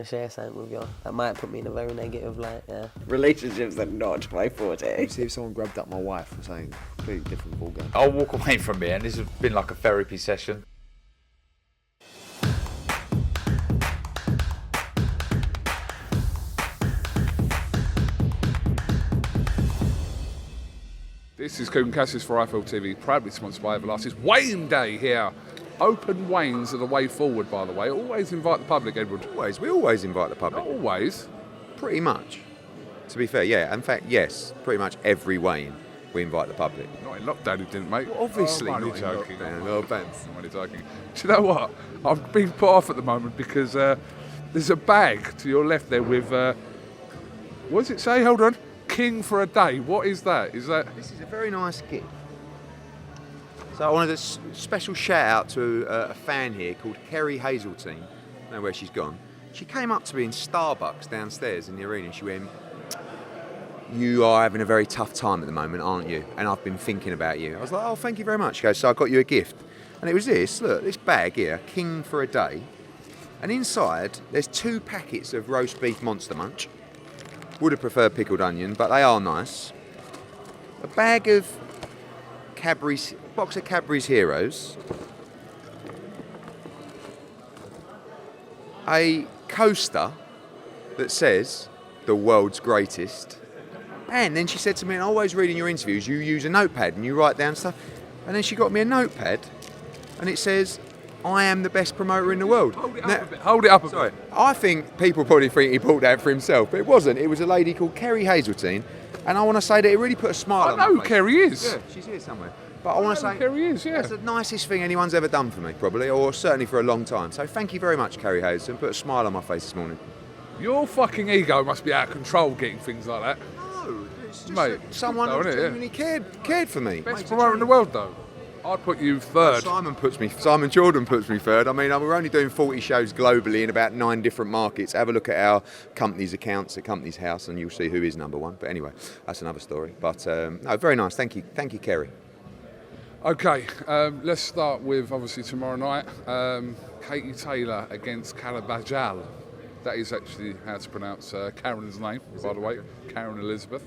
to share something with you. That might put me in a very negative light, yeah. Relationships are not my forte. See if someone grabbed up my wife or something completely different ballgame. I'll walk away from here, and this has been like a therapy session. This is KUGAN CASSIUS for IFL TV, proudly sponsored by Everlast. It's Wayne Day here. Open Waynes are the way forward, by the way. Always invite the public, Edward. Always. We always invite the public. Not always. Pretty much. To be fair, yeah. In fact, yes. Pretty much every Wayne we invite the public. Not in lockdown, he didn't, mate. Well, obviously I'm only not in joking. lockdown. No offence. I'm only joking. Do you know what? I'm being put off at the moment because there's a bag to your left there with, what does it say? Hold on. King for a day. What is that? Is that? This is a very nice gift. So I wanted a special shout out to a fan here called Kerry Hazeltine. I don't know where she's gone. She came up to me in Starbucks downstairs in the arena and she went, "You are having a very tough time at the moment, aren't you? And I've been thinking about you." I was like, "Oh, thank you very much." She goes, "So I got you a gift." And it was this, look, this bag here, King for a Day. And inside, there's 2 packets of roast beef Monster Munch. Would have preferred pickled onion, but they are nice. A bag of Cadbury's, box of Cadbury's Heroes. A coaster that says the world's greatest. And then she said to me, and I always read in your interviews, you use a notepad and you write down stuff. And then she got me a notepad and it says, "I am the best promoter in the world." Hold it up a bit. Hold it up a Sorry, bit. I think people probably think he bought that for himself, but it wasn't. It was a lady called Kerry Hazeltine, and I want to say that it really put a smile on I know my who face. Kerry is. Yeah, she's here somewhere. But I want to know who say Kerry is, yeah. that's the nicest thing anyone's ever done for me, probably, or certainly for a long time. So thank you very much, Kerry Hazeltine. Put a smile on my face this morning. Your fucking ego must be out of control getting things like that. No, it's just Mate, someone it's who good though, isn't it? genuinely cared for me. Best Makes a promoter in the change. world, though. I'd put you third. Simon Jordan puts me third. I mean, we're only doing 40 shows globally in about 9 different markets. Have a look at our company's accounts at Company's House and you'll see who is number 1. But anyway, that's another story. But no, very nice. Thank you, Kerry. Okay, let's start with obviously tomorrow night. Katie Taylor against Calabajal. That is actually how to pronounce Karen's name, by the way. Karen Elizabeth.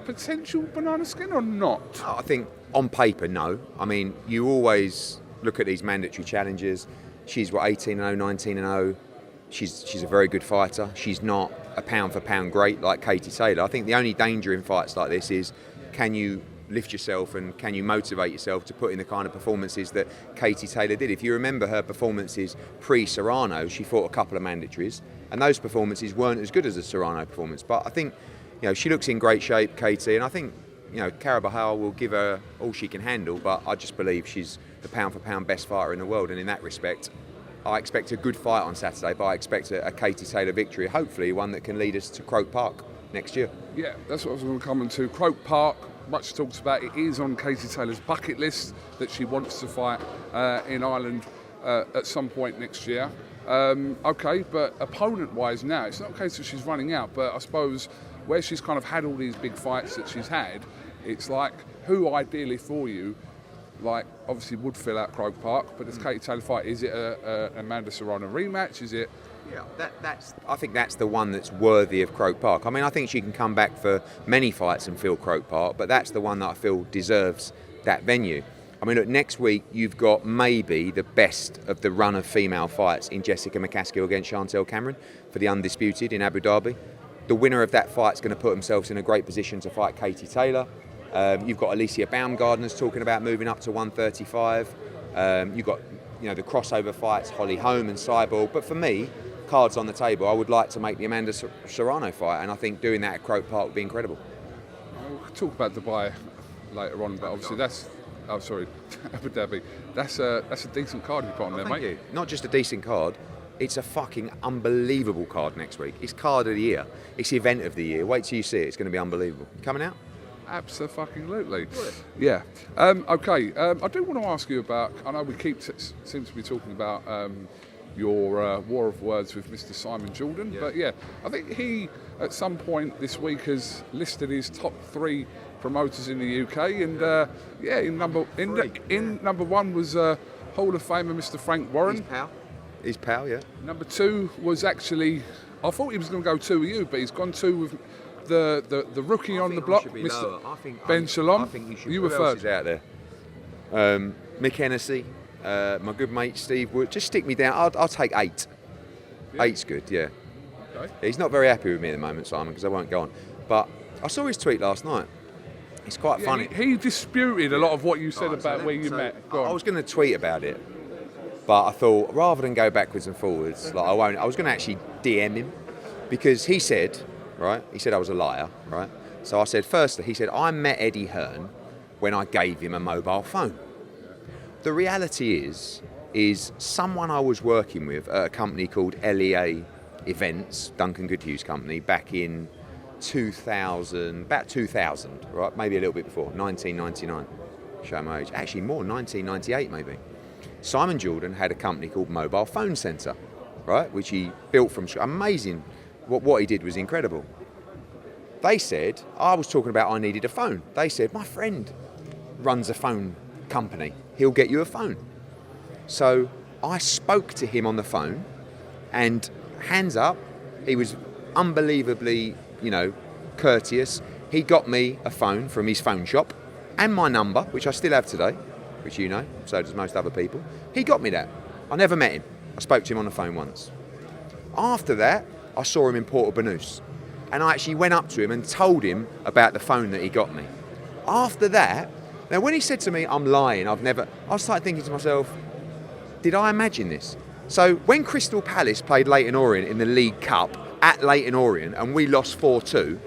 Potential banana skin or not? Oh, I think on paper, no. I mean, you always look at these mandatory challenges. She's 18-0, 19-0. She's a very good fighter. She's not a pound for pound great like Katie Taylor. I think the only danger in fights like this is, can you lift yourself and can you motivate yourself to put in the kind of performances that Katie Taylor did? If you remember her performances pre-Serrano, she fought a couple of mandatories, and those performances weren't as good as the Serrano performance. But I think, she looks in great shape, Katie, and I think, Carabajal will give her all she can handle, but I just believe she's the pound for pound best fighter in the world, and in that respect, I expect a good fight on Saturday, but I expect a Katie Taylor victory, hopefully one that can lead us to Croke Park next year. Yeah, that's what I was going to come into. Croke Park, much talked about. It is on Katie Taylor's bucket list that she wants to fight in Ireland at some point next year. Okay, but opponent-wise now, it's not a case that she's running out, but I suppose where she's kind of had all these big fights that she's had, it's like, who ideally for you, like, obviously would fill out Croke Park, but this Katie Taylor fight, is it a Amanda Serrano rematch? Is it? Yeah, I think that's the one that's worthy of Croke Park. I mean, I think she can come back for many fights and fill Croke Park, but that's the one that I feel deserves that venue. I mean, look, next week you've got maybe the best of the run of female fights in Jessica McCaskill against Chantel Cameron for the Undisputed in Abu Dhabi. The winner of that fight is going to put themselves in a great position to fight Katie Taylor. You've got Alicia Baumgardner's talking about moving up to 135. You've got the crossover fights, Holly Holm and Cyborg. But for me, cards on the table, I would like to make the Amanda Serrano fight, and I think doing that at Croke Park would be incredible. We'll talk about Dubai later on, but obviously that's... Oh, sorry, Abu Dhabi. That's a decent card you put on there, Thank mate. you. Not just a decent card, it's a fucking unbelievable card next week. It's card of the year. It's the event of the year. Wait till you see it. It's going to be unbelievable. Coming out? Absolutely. Yeah. Okay. I do want to ask you about, I know we seem to be talking about your war of words with Mr. Simon Jordan, but yeah, I think he at some point this week has listed his top 3 promoters in the UK, and in number 1 was Hall of Famer Mr. Frank Warren. His pal. His pal, yeah. Number 2 was actually, I thought he was going to go 2 with you, but he's gone 2 with the rookie on the block, Mr. Ben Shalom. I think you should. You were Who else third. is out there? Mick Hennessy, my good mate Steve Wood. Just stick me down. I'll take 8. Yeah. 8's good, yeah. Okay. He's not very happy with me at the moment, Simon, because I won't go on. But I saw his tweet last night. It's quite Yeah, funny. he disputed a lot of what you said Alright, about so where let- you so met. Go I on. was going to tweet about it, but I thought rather than go backwards and forwards, like I won't. I was going to actually DM him because he said, right? He said I was a liar, right? So I said, firstly, he said I met Eddie Hearn when I gave him a mobile phone. The reality is someone I was working with at a company called LEA Events, Duncan Goodhue's company, back in 2000, right? Maybe a little bit before, 1999. Show my age. Actually more, 1998 maybe. Simon Jordan had a company called Mobile Phone Centre, right? Which he built from scratch. Amazing. What he did was incredible. They said, I was talking about I needed a phone. They said, my friend runs a phone company. He'll get you a phone. So I spoke to him on the phone and hands up, he was unbelievably, courteous. He got me a phone from his phone shop and my number, which I still have today, which you know, so does most other people. He got me that. I never met him. I spoke to him on the phone once. After that, I saw him in Porto-Banús and I actually went up to him and told him about the phone that he got me. After that, now when he said to me, I'm lying, I started thinking to myself, did I imagine this? So when Crystal Palace played Leyton Orient in the League Cup at Leyton Orient and we lost 4-2,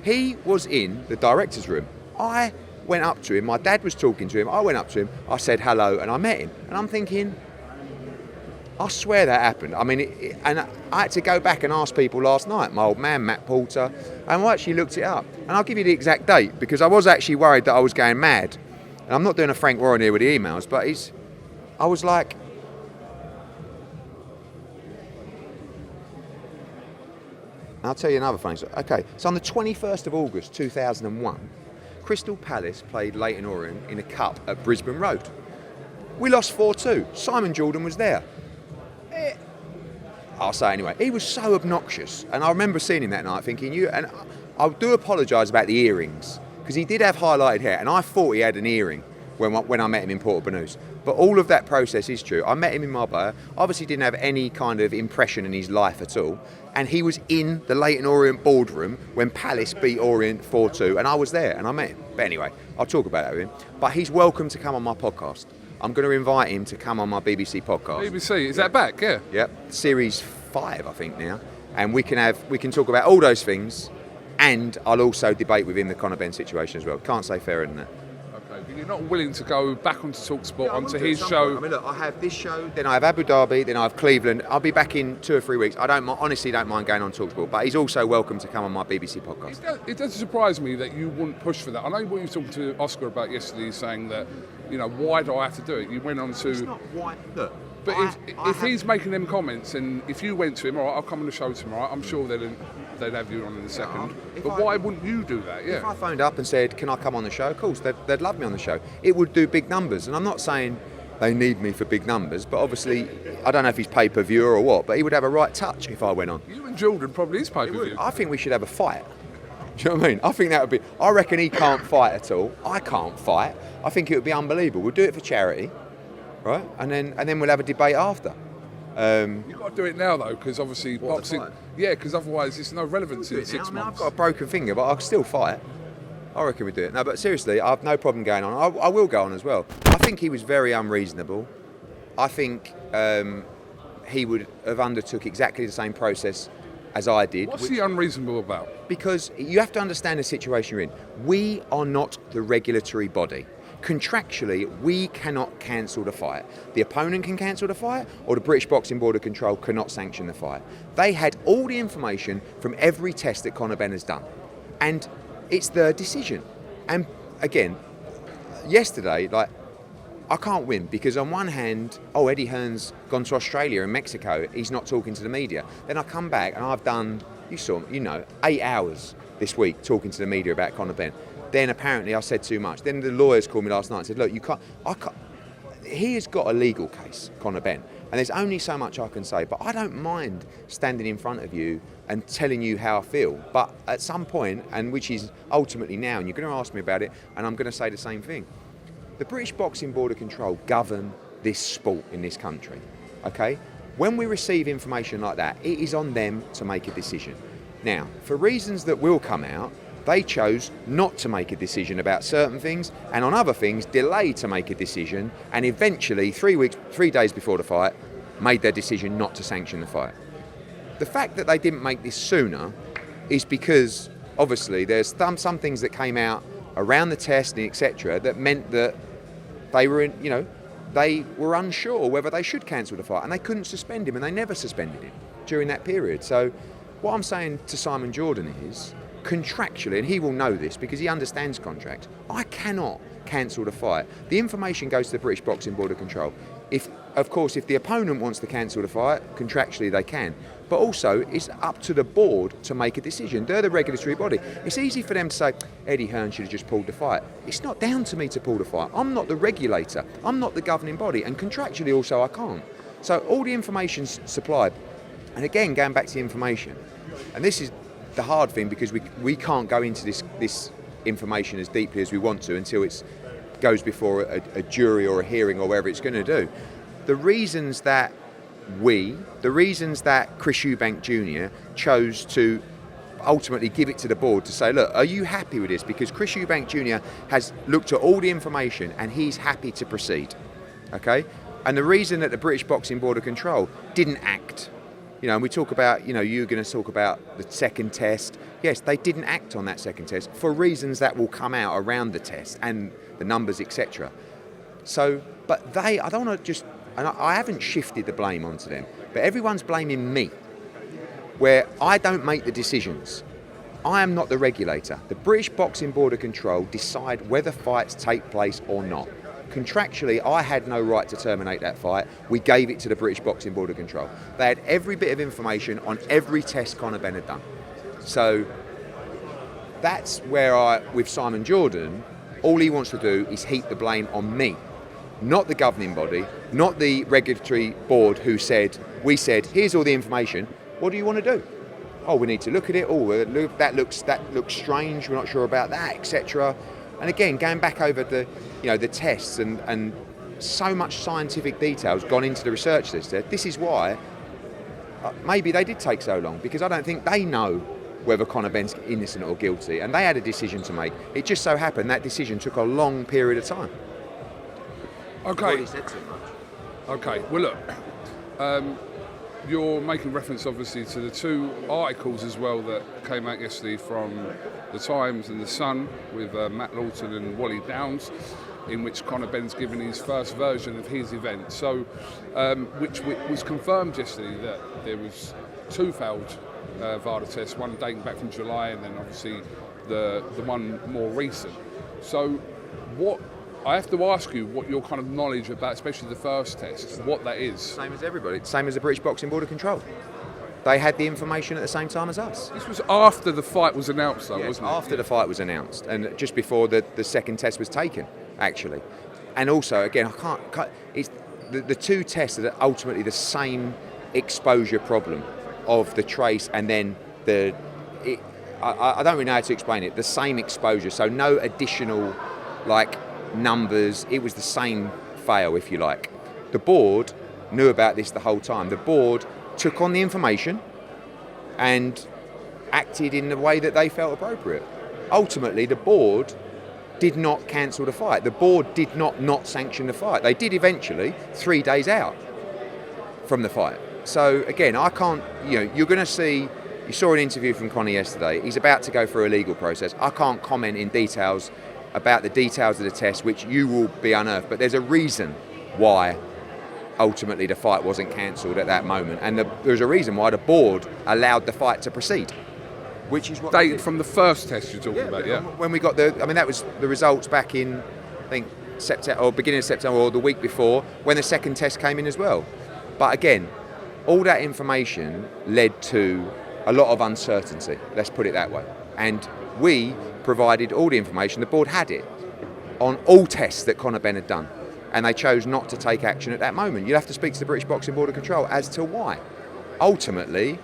he was in the director's room. I went up to him, my dad was talking to him, I went up to him, I said hello and I met him. And I'm thinking, I swear that happened. I mean, and I had to go back and ask people last night, my old man, Matt Porter, and I actually looked it up. And I'll give you the exact date because I was actually worried that I was going mad. And I'm not doing a Frank Warren here with the emails, but I was like, I'll tell you another funny story. Okay, so on the 21st of August 2001, Crystal Palace played Leyton Orient in a cup at Brisbane Road. We lost 4-2. Simon Jordan was there. I'll say anyway. He was so obnoxious, and I remember seeing him that night thinking, and I do apologise about the earrings, because he did have highlighted hair, and I thought he had an earring when I met him in Porto-Banús. But all of that process is true. I met him in Marbella, obviously didn't have any kind of impression in his life at all, and he was in the Leyton Orient boardroom when Palace beat Orient 4-2, and I was there, and I met him. But anyway, I'll talk about that with him. But he's welcome to come on my podcast. I'm going to invite him to come on my BBC podcast. BBC, is that back? Yeah. Yep, series 5, I think now, and we can talk about all those things, and I'll also debate with him the Conor Benn situation as well. Can't say fairer than that. Okay, but you're not willing to go back onto TalkSport, onto his At some show. point. I mean, look, I have this show, then I have Abu Dhabi, then I have Cleveland. I'll be back in 2 or 3 weeks. I honestly don't mind going on TalkSport, but he's also welcome to come on my BBC podcast. It does surprise me that you wouldn't push for that. I know what you were talking to Oscar about yesterday, saying that, why do I have to do it? You went on to... It's not why. Look, But if he's making them comments, and if you went to him, all right, I'll come on the show tomorrow, I'm sure they'd have you on in a second. But why wouldn't you do that? Yeah. If I phoned up and said, can I come on the show? Of course, they'd love me on the show. It would do big numbers. And I'm not saying they need me for big numbers, but obviously, I don't know if he's pay-per-view or what, but he would have a right touch if I went on. You and Jordan probably is pay-per-view. I think we should have a fight. Do you know what I mean? I think that would be... I reckon he can't fight at all. I can't fight. I think it would be unbelievable. We'll do it for charity, right? And then we'll have a debate after. You've got to do it now, though, because obviously What, the boxing... fight? Yeah, because otherwise it's no relevance in 6 I mean, I've months. got a broken finger, but I'll still fight. I reckon we do it. No, but seriously, I have no problem going on. I will go on as well. I think he was very unreasonable. I think he would have undertook exactly the same process as I did. What's he unreasonable about? Because you have to understand the situation you're in. We are not the regulatory body. Contractually, we cannot cancel the fight. The opponent can cancel the fight, or the British Boxing Board of Control cannot sanction the fight. They had all the information from every test that Conor Benn has done. And it's their decision. And again, yesterday, I can't win because on one hand, Eddie Hearn's gone to Australia and Mexico. He's not talking to the media. Then I come back and I've done, 8 hours this week talking to the media about Conor Benn. Then apparently I said too much. Then the lawyers called me last night and said, look, I can't. He has got a legal case, Conor Benn. And there's only so much I can say, but I don't mind standing in front of you and telling you how I feel. But at some point, and which is ultimately now, and you're going to ask me about it, and I'm going to say the same thing. The British Boxing Board of Control govern this sport in this country, okay? When we receive information like that, it is on them to make a decision. Now, for reasons that will come out, they chose not to make a decision about certain things, and on other things, delayed to make a decision, and eventually, 3 days before the fight, made their decision not to sanction the fight. The fact that they didn't make this sooner is because, obviously, there's some things that came out around the test and etc. that meant that they were they were unsure whether they should cancel the fight, and they couldn't suspend him, and they never suspended him during that period. So what I'm saying to Simon Jordan is, contractually, and he will know this because he understands contract, I cannot cancel the fight. The information goes to the British Boxing Board of Control. If the opponent wants to cancel the fight, contractually they can. But also, it's up to the board to make a decision. They're the regulatory body. It's easy for them to say, Eddie Hearn should have just pulled the fight. It's not down to me to pull the fight. I'm not the regulator. I'm not the governing body. And contractually also, I can't. So all the information's supplied. And again, going back to the information, and this is the hard thing because we can't go into this information as deeply as we want to until it goes before a jury or a hearing or whatever it's going to do. The reasons that Chris Eubank Jr. chose to ultimately give it to the board to say, look, are you happy with this? Because Chris Eubank Jr. has looked at all the information and he's happy to proceed. Okay? And the reason that the British Boxing Board of Control didn't act, and we talk about, you're going to talk about the second test. Yes, they didn't act on that second test for reasons that will come out around the test and the numbers, etc. So, but I don't want to just, and I haven't shifted the blame onto them, but everyone's blaming me, where I don't make the decisions. I am not the regulator. The British Boxing Board of Control decide whether fights take place or not. Contractually, I had no right to terminate that fight. We gave it to the British Boxing Board of Control. They had every bit of information on every test Conor Benn had done. So that's where with Simon Jordan, all he wants to do is heap the blame on me, not the governing body, not the regulatory board we said, here's all the information, what do you want to do? Oh, we need to look at it, that looks strange, we're not sure about that, etc. And again, going back over the tests and so much scientific details gone into the research this is why maybe they did take so long, because I don't think they know whether Conor Benn's innocent or guilty, and they had a decision to make. It just so happened that decision took a long period of time. Okay. I've already said too much. Okay, well look, you're making reference obviously to the two articles as well that came out yesterday from the Times and the Sun with Matt Lawton and Wally Downs, in which Conor Benn's given his first version of his event. So, which was confirmed yesterday that there was two failed VADA tests, one dating back from July, and then obviously the one more recent. So, what I have to ask you what your kind of knowledge about, especially the first test, what that is. Same as everybody. Same as the British Boxing Board of Control. They had the information at the same time as us. This was after the fight was announced, though, wasn't it? After the fight was announced, and just before the second test was taken, actually. And also, again, it's the two tests are ultimately the same exposure problem of the trace, and then I don't really know how to explain it. The same exposure, so no additional numbers. It was the same fail, if you like. The board knew about this the whole time. The board took on the information and acted in the way that they felt appropriate. Ultimately, the board did not cancel the fight. The board did not sanction the fight. They did eventually, 3 days out from the fight. So again, I can't, you're going to see, you saw an interview from Conor yesterday. He's about to go through a legal process. I can't comment in details about the details of the test, which you will be unearthed, but there's a reason why ultimately the fight wasn't cancelled at that moment, and there's a reason why the board allowed the fight to proceed, which is what dated from the first test you're talking about. When we got that was the results back in, I think, September or beginning of September or the week before, when the second test came in as well. But again, all that information led to a lot of uncertainty, let's put it that way, and we provided all the information. The board had it on all tests that Conor Benn had done, and they chose not to take action at that moment. You'll have to speak to the British Boxing Board of Control as to why. Ultimately,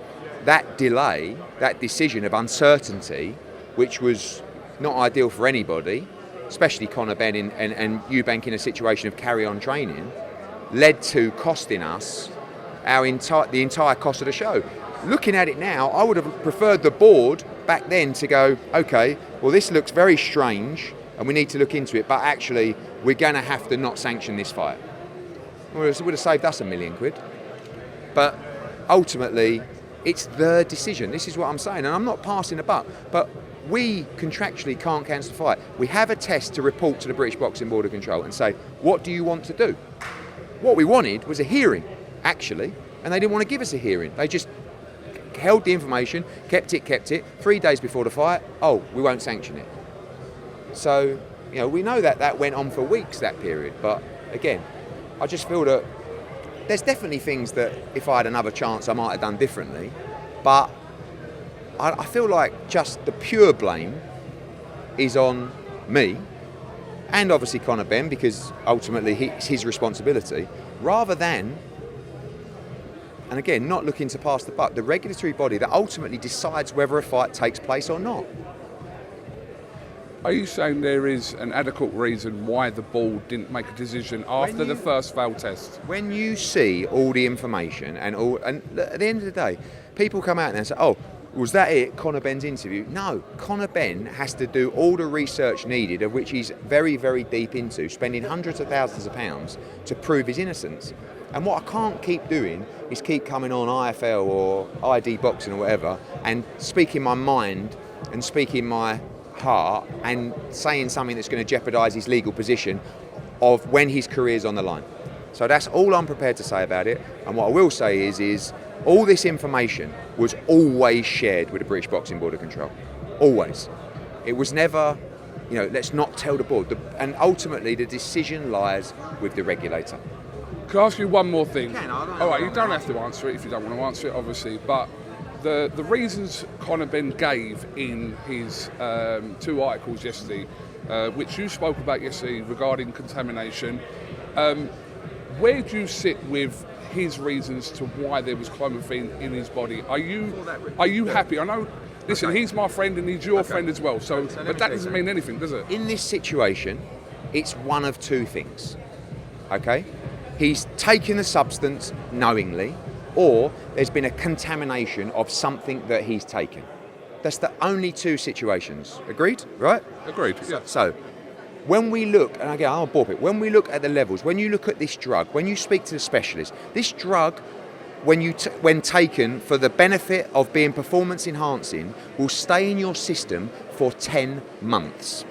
that delay, that decision of uncertainty, which was not ideal for anybody, especially Conor Benn and Eubank in a situation of carry-on training, led to costing us the entire cost of the show. Looking at it now, I would have preferred the board back then to go, okay, well, this looks very strange and we need to look into it, but actually we're going to have to not sanction this fight. Well, it would have saved us £1 million. But ultimately, it's their decision. This is what I'm saying, and I'm not passing a buck, but we contractually can't cancel the fight. We have a test to report to the British Boxing Board of Control and say, what do you want to do? What we wanted was a hearing, actually, and they didn't want to give us a hearing. They just held the information, kept it. 3 days before the fight, oh, we won't sanction it. So, we know that went on for weeks, that period. But again, I just feel that there's definitely things that if I had another chance, I might have done differently. But I feel like just the pure blame is on me and obviously Conor Benn, because ultimately it's his responsibility, rather than, and again, not looking to pass the buck, the regulatory body that ultimately decides whether a fight takes place or not. Are you saying there is an adequate reason why the board didn't make a decision after the first failed test? When you see all the information and at the end of the day, people come out and say, oh, was that it, Conor Benn's interview? No, Conor Benn has to do all the research needed, of which he's very, very deep into, spending hundreds of thousands of pounds to prove his innocence. And what I can't keep doing is keep coming on IFL or ID Boxing or whatever and speaking my mind and speaking my heart and saying something that's going to jeopardise his legal position of when his career's on the line. So that's all I'm prepared to say about it. And what I will say is all this information was always shared with the British Boxing Board of Control. Always. It was never, let's not tell the board. And ultimately, the decision lies with the regulator. Can I ask you one more thing? All right, you don't have to answer it if you don't want to answer it, obviously, but the reasons Conor Benn gave in his 2 articles yesterday, which you spoke about yesterday regarding contamination, where do you sit with his reasons to why there was clomiphene in his body? Are you happy? I know, listen, he's my friend and he's your friend as well, but that doesn't mean anything, does it? In this situation, it's one of two things, okay? He's taken the substance knowingly, or there's been a contamination of something that he's taken. That's the only 2 situations. Agreed? Right? Agreed, yeah. So, when we look, and again, I'll bore it, when we look at the levels, when you look at this drug, when you speak to the specialist, this drug, when taken for the benefit of being performance enhancing, will stay in your system for 10 months.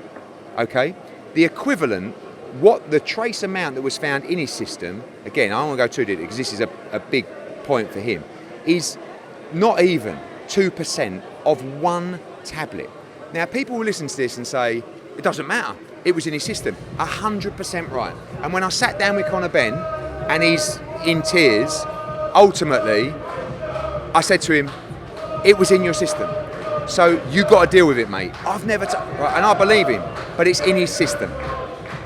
Okay? The equivalent, what the trace amount that was found in his system, again, I don't want to go too deep because this is a big point for him, is not even 2% of 1 tablet. Now, people will listen to this and say, it doesn't matter. It was in his system. 100% right. And when I sat down with Conor Benn and he's in tears, ultimately, I said to him, it was in your system. So you got to deal with it, mate. I've never, right, and I believe him, but it's in his system.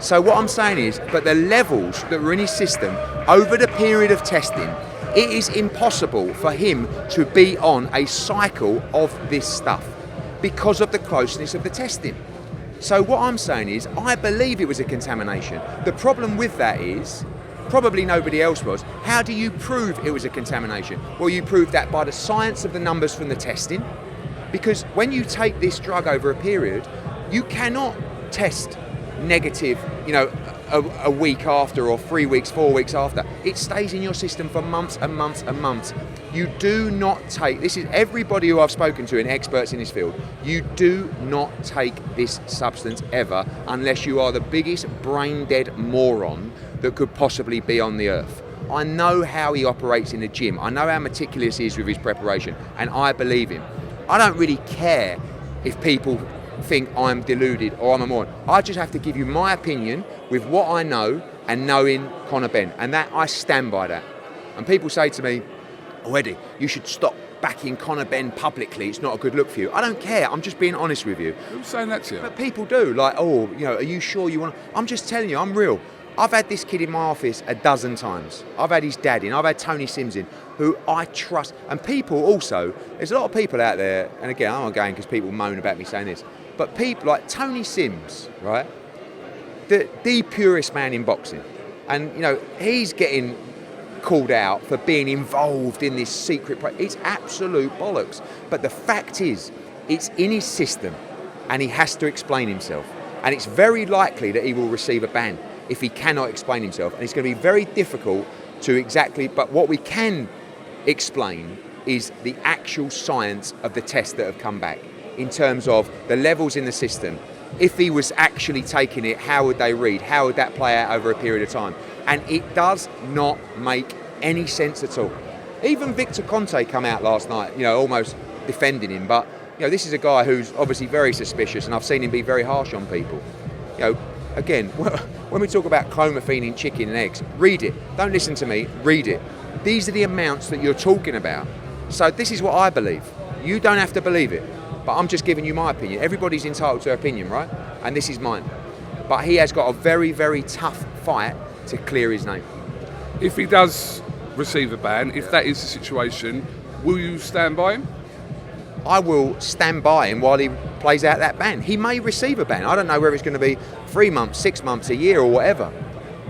So what I'm saying is, but the levels that were in his system over the period of testing, it is impossible for him to be on a cycle of this stuff because of the closeness of the testing. So what I'm saying is, I believe it was a contamination. The problem with that is, probably nobody else was, how do you prove it was a contamination? Well, you prove that by the science of the numbers from the testing, because when you take this drug over a period, you cannot test negative, a week after or 3 weeks, 4 weeks after. It stays in your system for months and months and months. You do not take, this is everybody who I've spoken to and experts in this field, you do not take this substance ever unless you are the biggest brain dead moron that could possibly be on the earth. I know how he operates in the gym. I know how meticulous he is with his preparation, and I believe him. I don't really care if people think I'm deluded or I'm a moron. I just have to give you my opinion with what I know and knowing Conor Benn, and that I stand by that. And people say to me, oh Eddie, you should stop backing Conor Benn publicly, it's not a good look for you. I don't care, I'm just being honest with you. Who's saying that to you? But people do, like, oh, are you sure you want to? I'm just telling you, I'm real. I've had this kid in my office a dozen times. I've had his dad in, I've had Tony Sims in, who I trust. And people also, there's a lot of people out there, and again, I'm not going because people moan about me saying this, but people like Tony Sims, right? The purest man in boxing. And, you know, he's getting called out for being involved in this secret. It's absolute bollocks. But the fact is, it's in his system and he has to explain himself. And it's very likely that he will receive a ban if he cannot explain himself. And it's going to be very difficult to exactly, but what we can explain is the actual science of the tests that have come back in terms of the levels in the system. If he was actually taking it, how would they read? How would that play out over a period of time? And it does not make any sense at all. Even Victor Conte come out last night, you know, almost defending him. But, you know, this is a guy who's obviously very suspicious, and I've seen him be very harsh on people. You know, again, when we talk about clomiphene in chicken and eggs, read it. Don't listen to me, read it. These are the amounts that you're talking about. So this is what I believe. You don't have to believe it, but I'm just giving you my opinion. Everybody's entitled to their opinion, right? And this is mine. But he has got a very, very tough fight to clear his name. If he does receive a ban, if that is the situation, will you stand by him? I will stand by him while he plays out that ban. He may receive a ban. I don't know whether it's going to be 3 months, 6 months, a year or whatever.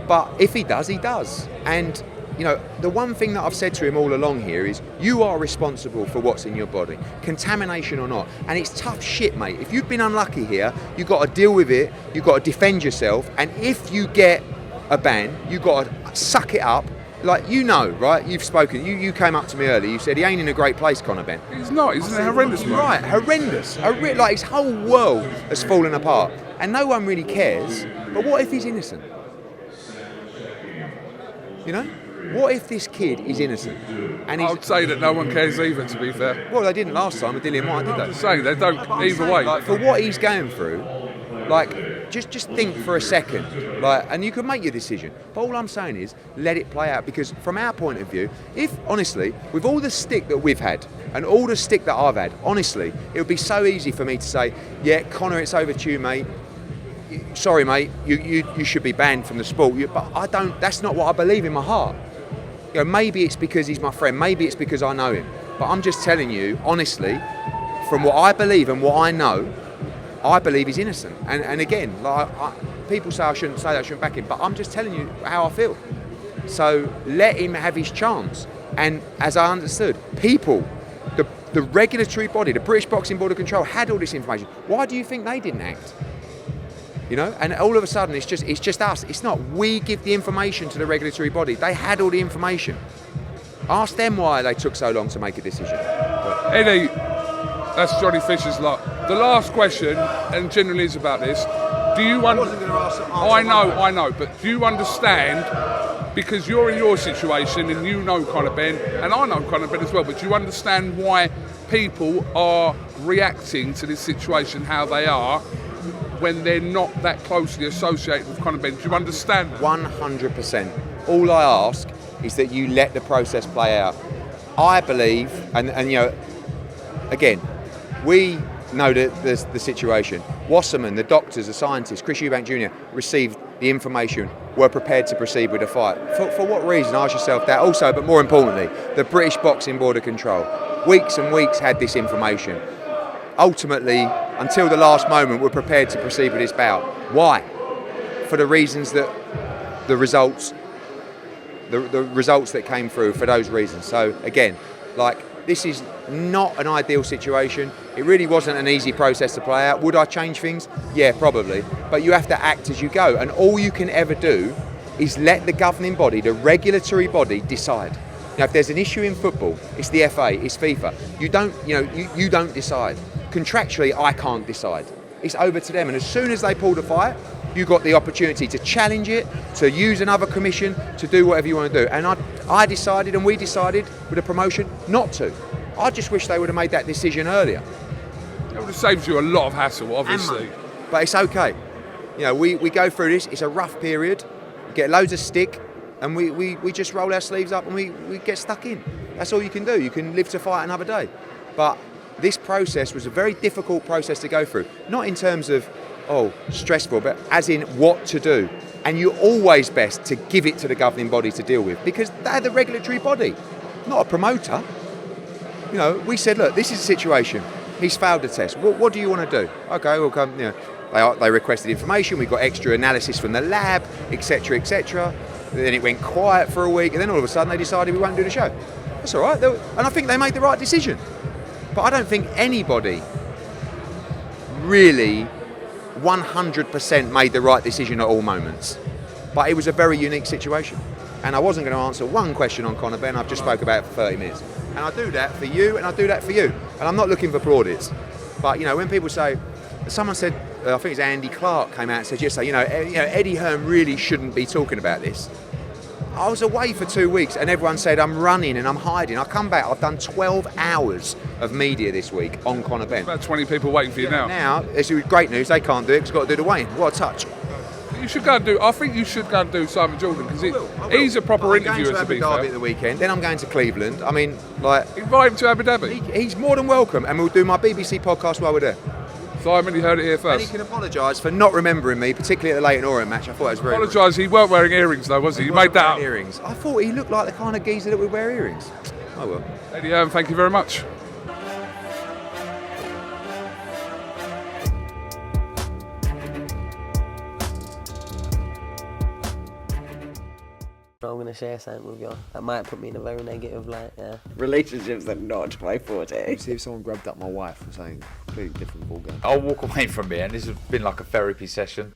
But if he does, he does. And, you know, the one thing that I've said to him all along here is you are responsible for what's in your body, contamination or not. And it's tough shit, mate. If you've been unlucky here, you've got to deal with it, you've got to defend yourself. And if you get a ban, you've got to suck it up. Like, you know, right? You've spoken. You came up to me earlier. You said he ain't in a great place, Conor Benn. He's not. He's in a horrendous place. Right, horrendous. Like, his whole world has fallen apart. And no one really cares. But what if he's innocent? You know? What if this kid is innocent? And I would say that no one cares either, to be fair. Well, they didn't last time with Dillian White, did they? I'm just saying, they don't either way. Like, for what he's going through, like, just think for a second, like, and you can make your decision. But all I'm saying is, let it play out, because from our point of view, if honestly, with all the stick that we've had and all the stick that I've had, honestly, it would be so easy for me to say, yeah, Conor, it's over to you, mate. Sorry, mate, you should be banned from the sport. But I don't. That's not what I believe in my heart. You know, maybe it's because he's my friend. Maybe it's because I know him. But I'm just telling you, honestly, from what I believe and what I know, I believe he's innocent. And again, like, people say I shouldn't say that, I shouldn't back him, but I'm just telling you how I feel. So let him have his chance. And as I understood, people, the regulatory body, the British Boxing Board of Control, had all this information. Why do you think they didn't act? You know, and all of a sudden it's just us. It's not. We give the information to the regulatory body. They had all the information. Ask them why they took so long to make a decision. Eddie, that's Johnny Fisher's lot. The last question, and generally is about this. Do you I know, but do you understand? Because you're in your situation and you know Conor Benn, and I know Conor Benn as well. But do you understand why people are reacting to this situation how they are? When they're not that closely associated with Conor Benn. Do you understand that? 100%. All I ask is that you let the process play out. I believe, and you know, again, we know the situation. Wasserman, the doctors, the scientists, Chris Eubank Jr. received the information, were prepared to proceed with the fight. For what reason? Ask yourself that. Also, but more importantly, the British Boxing Board of Control. Weeks and weeks had this information. Ultimately, until the last moment, we're prepared to proceed with this bout. Why? For the reasons that the results that came through, for those reasons. So again, like, this is not an ideal situation. It really wasn't an easy process to play out. Would I change things? Yeah, probably. But you have to act as you go. And all you can ever do is let the governing body, the regulatory body, decide. Now, if there's an issue in football, it's the FA, it's FIFA. You don't decide. Contractually, I can't decide. It's over to them. And as soon as they pull the fight, you've got the opportunity to challenge it, to use another commission, to do whatever you want to do. And I decided, and we decided with a promotion, not to. I just wish they would have made that decision earlier. It would have saved you a lot of hassle, obviously. But it's okay. You know, we go through this. It's a rough period. We get loads of stick, and we just roll our sleeves up and we get stuck in. That's all you can do. You can live to fight another day. But this process was a very difficult process to go through. Not in terms of oh, stressful, but as in what to do. And you're always best to give it to the governing body to deal with, because they're the regulatory body, not a promoter. You know, we said, look, this is the situation. He's failed the test. What do you want to do? Okay, we'll come. You know, they requested information. We got extra analysis from the lab, etc., etc. Then it went quiet for a week, and then all of a sudden they decided we won't do the show. That's all right, and I think they made the right decision. But I don't think anybody really 100% made the right decision at all moments. But it was a very unique situation. And I wasn't going to answer one question on Conor Benn. I've just spoke about it for 30 minutes. And I do that for you, and I do that for you. And I'm not looking for plaudits. But, you know, when people say, someone said, I think it's Andy Clark came out and said yesterday, Eddie Hearn really shouldn't be talking about this. I was away for 2 weeks and everyone said I'm running and I'm hiding. I come back, I've done 12 hours of media this week on Conor Benn. About 20 people waiting for you now. Now, it's great news, they can't do it because they've got to do the weigh-in. What a touch. You should go and do. I think you should go and do Simon Jordan because he's a proper interviewer. To be fair, at the weekend. Then I'm going to Cleveland. I mean, like, invite him to Abu Dhabi. He's more than welcome, and we'll do my BBC podcast while we're there. Simon, you heard it here And first. he can apologise for not remembering me, particularly at the Leighton Orient match. I thought it was very. Apologise. He weren't wearing earrings though, was he? You made that up. Earrings. I thought he looked like the kind of geezer that would wear earrings. Oh well. Eddie Hearn, thank you very much. I'm going to share something with you. That might put me in a very negative light, yeah. Relationships are not my forte. See if someone grabbed up my wife and saying completely different ballgame. I'll walk away from here, and this has been like a therapy session.